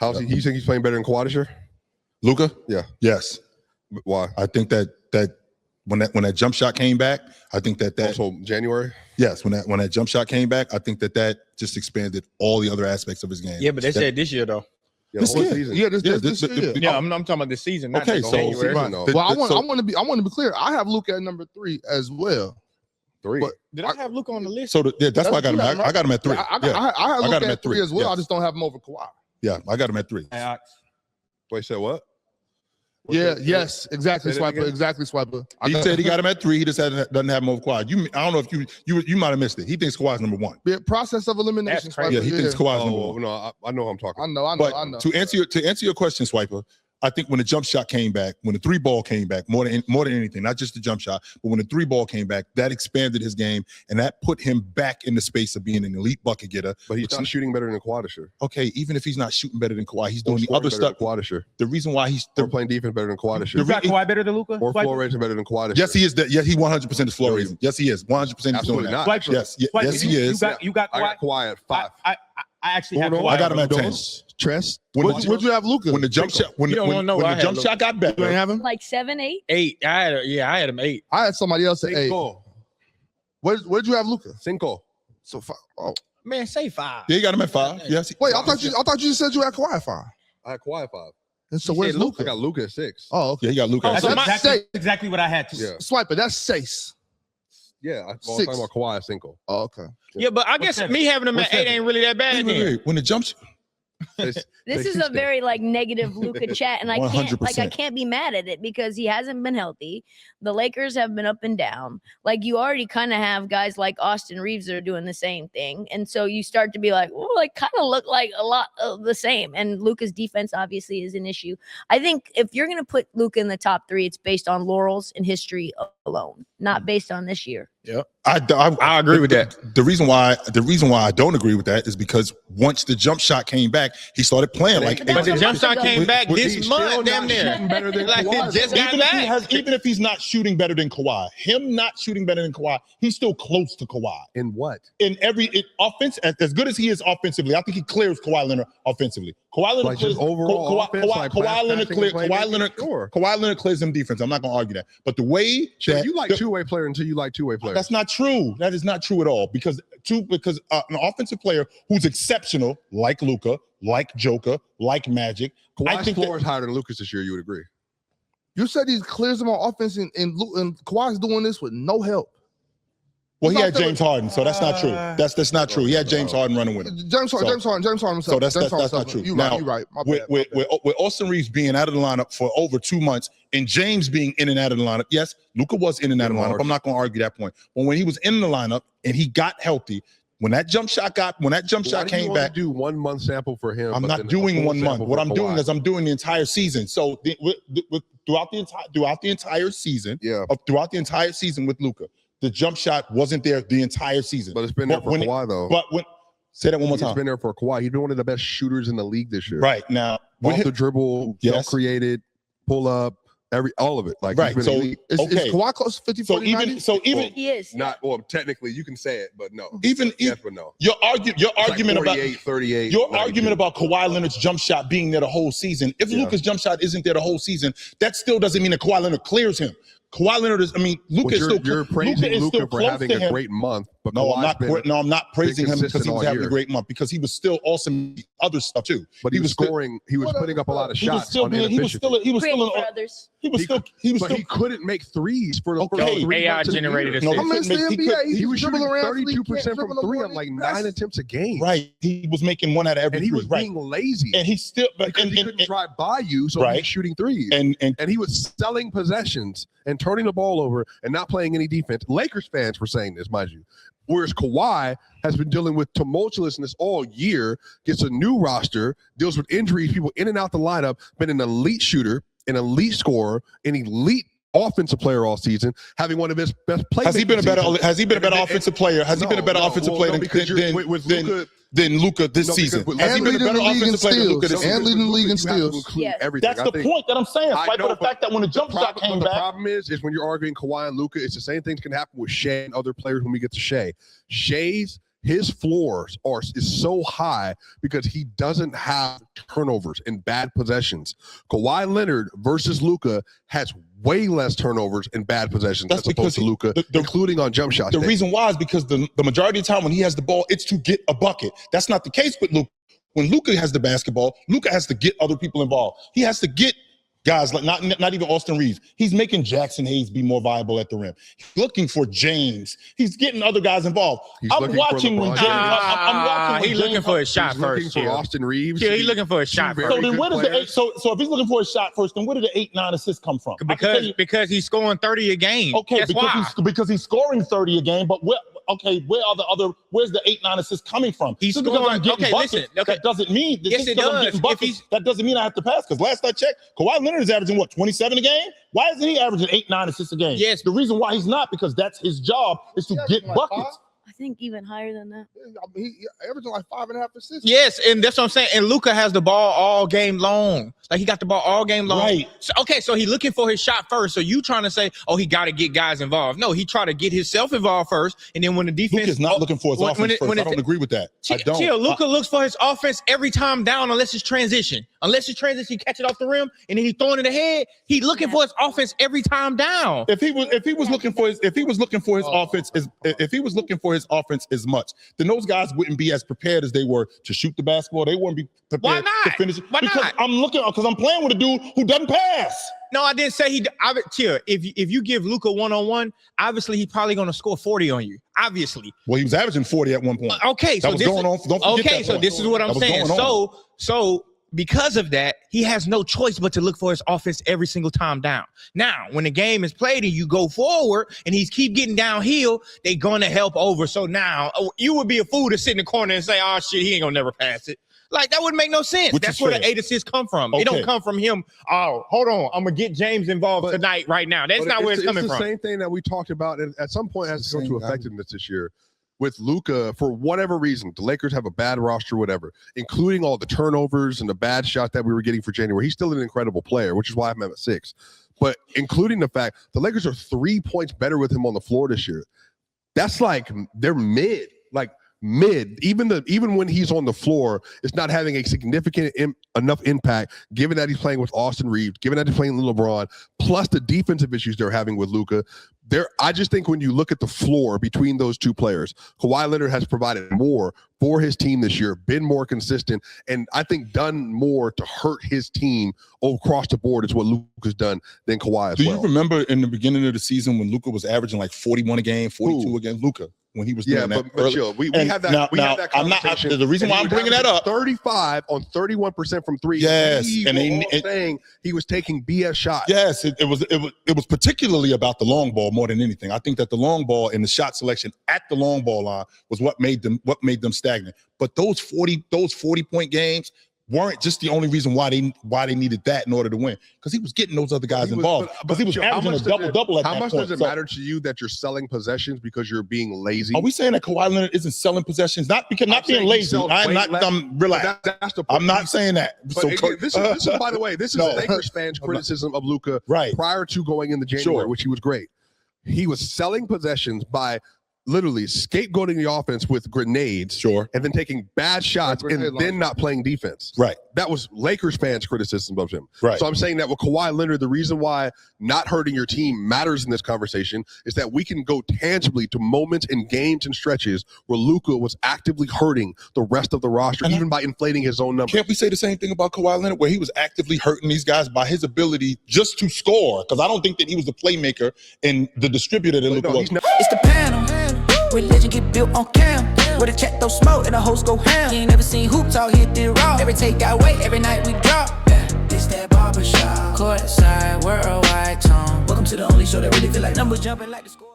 How's he? You think he's playing better than Kawhi this year? Luka? Yeah. Yes. Why? I think that when that jump shot came back, I think that also January. Yes, when that jump shot came back, I think that just expanded all the other aspects of his game. Yeah, but they said this year though. Yeah, this season. Yeah, this year. Yeah, I'm talking about this season. Not Okay, that so January. Well, I want to be clear. I have Luka at number 3 as well. 3. But Did I have Luka on the list? So that's why I got him. I got him at 3. I have Luka at 3 as well. Yes. I just don't have him over Kawhi. Yeah, I got him at 3. Wait, said what? Yes, exactly, Swiper. Exactly, Swiper. He said he got him at 3. He just doesn't have him over Kawhi. I don't know if you might have missed it. He thinks Kawhi's number 1. Yeah, process of elimination. Crazy. Yeah, he thinks Kawhi's number 1. No, I know who I'm talking. I know. But to answer your question, Swiper, I think when the jump shot came back, when the 3 ball came back, more than anything, not just the jump shot, but when the 3 ball came back, that expanded his game and that put him back in the space of being an elite bucket getter. But he's not shooting better than Kawhi this year. Okay, even if he's not shooting better than Kawhi, he's doing the other stuff. Kawhi this year. The reason why he's playing defense better than Kawhi this year. You got Kawhi better than Luka? Or floor raising better than Kawhi this yes, year. he is. Yes, he 100% is floor raising. Yes, he is. 100% he's doing that. Not. Yes, yes, he is. You got Kawhi? I got Kawhi at 5. I actually have Kawhi. I got him at 10. Tress. What'd you have, Luka? When the jump shot, when the jump shot got better, you ain't have him? Like 7, 8? 8. I had him 8. I had somebody else at 8. Where'd you have Luka? 5. So 5. Oh man, say 5. Yeah, he got him at 5. Yes. Wait, I thought you just said you had Kawhi at 5. I had Kawhi at 5. And so where's Luka? I got Luka at 6. Oh, okay. Yeah, he got Luka. That's exactly what I had to. Yeah. Swiper, that's 6. Yeah, I was talking about Kawhi at 5. Oh, okay. Yeah, but I guess me having him at 8 ain't really that bad. When the jump shot. This is a very negative Luka chat, and I can't be mad at it because he hasn't been healthy. The Lakers have been up and down. You already kind of have guys like Austin Reeves that are doing the same thing, and so you start to be like, well, kind of look like a lot of the same. And Luka's defense obviously is an issue. I think if you're gonna put Luka in the top 3, it's based on laurels and history alone, not based on this year. Yeah, I agree with that. The reason why I don't agree with that is because once the jump shot came back, he started playing like. But the jump shot came back this month, damn near. Even if he's not shooting better than Kawhi, him not shooting better than Kawhi, he's still close to Kawhi. In what? In offense, as good as he is offensively, I think he clears Kawhi Leonard offensively. Kawhi Leonard clears overall. Kawhi Leonard clears him defense. I'm not gonna argue that, but the way you like two-way player until you like two-way players. That's not true. That is not true at all. Because an offensive player who's exceptional, like Luka, like Joker, like Magic, Kawhi's floor is higher than Luka's this year. You would agree? You said he clears him on offense, and Kawhi's doing this with no help. Well, he had James Harden, so that's not true. That's not true. He had James Harden running with him. James Harden himself. So that's not true. You're right. With Austin Reeves being out of the lineup for over 2 months and James being in and out of the lineup, yes, Luka was in and out of the lineup. I'm not going to argue that point. But when he was in the lineup and he got healthy, when that jump shot came back, do 1 month sample for him. I'm not doing 1 month. What I'm doing is I'm doing the entire season. So throughout the entire season with Luka, the jump shot wasn't there the entire season. But it's been there for Kawhi, though. Say that one more time. It's been there for Kawhi. He's been one of the best shooters in the league this year. Right. Now, off the dribble, self-created, pull up, all of it. Right. Is Kawhi close to 50, 40, 90? He is. Technically, you can say it, but no. Yes, but no. Your argument about 38. Your argument about Kawhi Leonard's jump shot being there the whole season. If Luka's jump shot isn't there the whole season, that still doesn't mean that Kawhi Leonard clears him. Kawhi Leonard is. Luka is still. You're praising Luka for having a great month, but I'm not praising him because he was having a great month because he was still awesome at other stuff too. But he was scoring. He was putting up a lot of shots. He was still for others. But he couldn't make threes for the first 3 AI generated. He was shooting 32% from 3 on 9 attempts a game. Right. He was making 1 out of every. And he was being lazy. And he still. Because he couldn't drive by you, so he was shooting threes. And he was selling possessions and turning the ball over and not playing any defense. Lakers fans were saying this, mind you. Whereas Kawhi has been dealing with tumultuousness all year, gets a new roster, deals with injuries, people in and out the lineup, been an elite shooter, an elite scorer, an elite offensive player all season, having one of his best playmakers. Has he been a better offensive player? Has he been a better offensive player than Luka this season? Has he been a better offensive player than Luka this season? And leading the league in steals. That's the point that I'm saying. But the fact that when the jump shot came back. The problem is when you're arguing Kawhi and Luka, it's the same things can happen with Shea and other players when we get to Shea. Shea's his floors is so high because he doesn't have turnovers and bad possessions. Kawhi Leonard versus Luka has way less turnovers and bad possessions as opposed to Luka, including on jump shots. The reason why is because the majority of the time when he has the ball, it's to get a bucket. That's not the case with Luka. When Luka has the basketball, Luka has to get other people involved. He has to get guys like not even Austin Reeves. He's making Jackson Hayes be more viable at the rim. He's looking for James. He's getting other guys involved. I'm watching when James. I'm watching. He's looking for a shot first. Looking for Austin Reeves. Yeah, he's looking for a shot first. So then where does the 8? So if he's looking for a shot first, then where do the 8-9 assists come from? Because he's scoring 30 a game. Okay, because he's scoring 30 a game. But where's the 8-9 assists coming from? He's scoring. Okay, listen. Okay. That doesn't mean yes, it does. That doesn't mean I have to pass. Because last I checked, Kawhi Leonard is averaging what, 27 a game? Why isn't he averaging 8-9 assists a game? Yes. The reason why he's not, because that's his job, is to get buckets. I think even higher than that. He averaging like 5.5 assists. Yes, and that's what I'm saying. And Luka has the ball all game long. Like, he got the ball all game long. Right. So he's looking for his shot first. So you trying to say, oh, he got to get guys involved. No, he try to get himself involved first. And then when the defense. Luka's not looking for his offense first. I don't agree with that. I don't. Chill. Luka looks for his offense every time down unless it's transition. Unless it's transition, he catch it off the rim and then he throwing it ahead. He looking for his offense every time down. If he was looking for his offense as much, then those guys wouldn't be as prepared as they were to shoot the basketball. They wouldn't be prepared to finish it. Why not? Because I'm playing with a dude who doesn't pass. No, I didn't say chill. If you give Luka 1-on-1, obviously he's probably going to score 40 on you. Obviously. Well, he was averaging 40 at one point. Okay, so this is what I'm saying. So because of that, he has no choice but to look for his offense every single time down. Now, when the game is played and you go forward and he's keep getting downhill, they're going to help over. So now you would be a fool to sit in the corner and say, oh, shit, he ain't going to never pass it. Like, that wouldn't make no sense. That's where the 8 assists come from. Okay. It don't come from him. Oh, hold on. I'm going to get James involved tonight, right now. That's not where it's coming from. It's the same thing that we talked about. And at some point, has to go to effectiveness this year. With Luka, for whatever reason, the Lakers have a bad roster, whatever, including all the turnovers and the bad shot that we were getting for January. He's still an incredible player, which is why I'm at 6. But including the fact the Lakers are 3 points better with him on the floor this year. That's like they're mid. Even when he's on the floor, it's not having a significant enough impact, given that he's playing with Austin Reeves, given that he's playing with LeBron, plus the defensive issues they're having with Luka. I just think when you look at the floor between those two players, Kawhi Leonard has provided more for his team this year, been more consistent, and I think done more to hurt his team across the board is what Luka's done than Kawhi as well. Do you remember in the beginning of the season when Luka was averaging like 41 a game, 42 a game? Luka. When he was doing that. But chill. We have that. We have that conversation. The reason why I'm bringing that up. 35 on 31% from 3. Yes, saying he was taking BS shots. Yes, it was particularly about the long ball more than anything. I think that the long ball and the shot selection at the long ball line was what made them stagnant. But those 40-point games weren't just the only reason why they needed that in order to win, because he was getting those other guys involved. Because he was averaging a double-double at that point. How much does it matter to you that you're selling possessions because you're being lazy? Are we saying that Kawhi Leonard isn't selling possessions? Not being lazy. Relax. I'm not saying that. This is, by the way, this is Lakers fans' criticism of Luka prior to going into January, which he was great. He was selling possessions by literally scapegoating the offense with grenades, and then taking bad shots and then not playing defense. Right. That was Lakers fans' criticism of him. Right. So I'm saying that with Kawhi Leonard, the reason why not hurting your team matters in this conversation is that we can go tangibly to moments and games and stretches where Luka was actively hurting the rest of the roster, even by inflating his own numbers. Can't we say the same thing about Kawhi Leonard, where he was actively hurting these guys by his ability just to score? Because I don't think that he was the playmaker and the distributor that Luka was. It's the panel. Religion get built on cam. Where the chat throw smoke and the host go ham. You ain't never seen hoop talk hit the raw. Every take got weight, every night we drop. This that barbershop. Courtside, worldwide tone. Welcome to the only show that really feel like numbers jumping like the score.